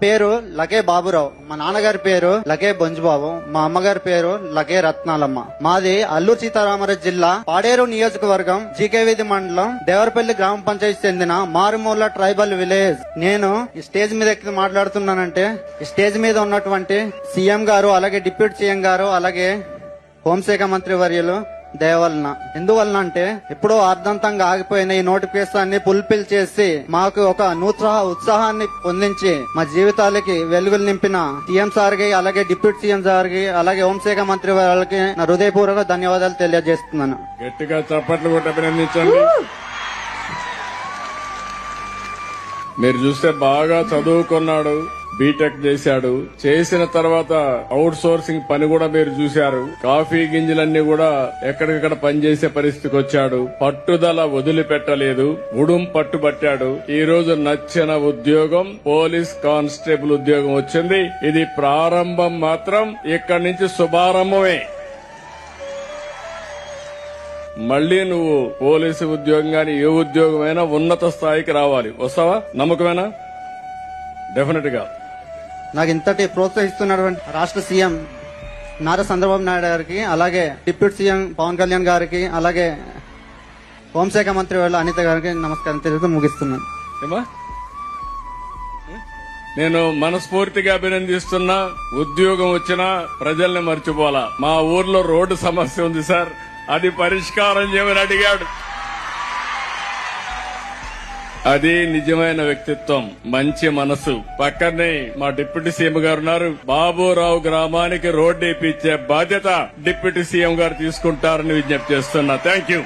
పేరు లగే బాబురావు, మా నాన్నగారి పేరు లగే బొంజుబాబు, మా అమ్మగారి పేరు లగే రత్నాలమ్మ. మాది అల్లూరు సీతారామరాజు జిల్లా పాడేరు నియోజకవర్గం జీకేవీధి మండలం దేవరపల్లి గ్రామ పంచాయతీ చెందిన మారుమూల ట్రైబల్ విలేజ్. నేను ఈ స్టేజ్ మీద ఎక్కి మాట్లాడుతున్నానంటే ఈ స్టేజ్ మీద ఉన్నటువంటి సీఎం గారు, అలాగే డిప్యూటీ సీఎం గారు, అలాగే హోంశాఖ మంత్రి వర్యులు దయవలన. ఎందువలన అంటే ఎప్పుడో అర్ధంతంగా ఆగిపోయిన ఈ నోటిఫికేషన్ ఫుల్ఫిల్ చేసి మాకు ఒక నూతన ఉత్సాహాన్ని పొందించి మా జీవితాలకి వెలుగులు నింపిన సీఎం సార్ కి, అలాగే డిప్యూటీ సీఎం సార్ కి, అలాగే హోంశాఖ మంత్రి వాళ్ళకి నా హృదయపూర్వక ధన్యవాదాలు తెలియజేస్తున్నాను. గట్టిగా చప్పట్లు కొట్టి అభినందించండి. మీరు చూస్తే బాగా చదువుకున్నాడు, బీటెక్ చేశాడు. చేసిన తర్వాత అవుట్ సోర్సింగ్ పని కూడా మీరు చూశారు. కాఫీ గింజలన్నీ కూడా ఎక్కడికక్కడ పనిచేసే పరిస్థితికి వచ్చాడు. పట్టుదల వదిలిపెట్టలేదు, ఉడుం పట్టుబట్టాడు. ఈ రోజు నచ్చిన ఉద్యోగం పోలీస్ కానిస్టేబుల్ ఉద్యోగం వచ్చింది. ఇది ప్రారంభం మాత్రం, ఇక్కడి నుంచి శుభారంభమే. మళ్లీ నువ్వు పోలీసు ఉద్యోగం గాని ఏ ఉద్యోగమైనా ఉన్నత స్థాయికి రావాలి. వస్తావా? నమ్మకమేనా? డెఫినెట్ గా. నాకు ఇంతటి ప్రోత్సహిస్తున్నటువంటి రాష్ట్ర సీఎం నారా చంద్రబాబు నాయుడు గారికి, అలాగే డిప్యూటీ సీఎం పవన్ కళ్యాణ్ గారికి, అలాగే హోంశాఖ మంత్రి వాళ్ళ అనిత గారికి నమస్కారం తెలుపుతూ ముగిస్తున్నాను. నేను మనస్ఫూర్తిగా అభినందిస్తున్నా. ఉద్యోగం వచ్చినా ప్రజల్ని మర్చిపోలా. మా ఊర్లో రోడ్డు సమస్య ఉంది సార్, అది పరిష్కారం చేయమని అడిగాడు. అది నిజమైన వ్యక్తిత్వం, మంచి మనసు. పక్కనే మా డిప్యూటీ సీఎం గారు ఉన్నారు. బాబురావు గ్రామానికి రోడ్డు వేయించే బాధ్యత డిప్యూటీ సీఎం గారు తీసుకుంటారని విజ్ఞప్తి చేస్తున్నా. Thank you.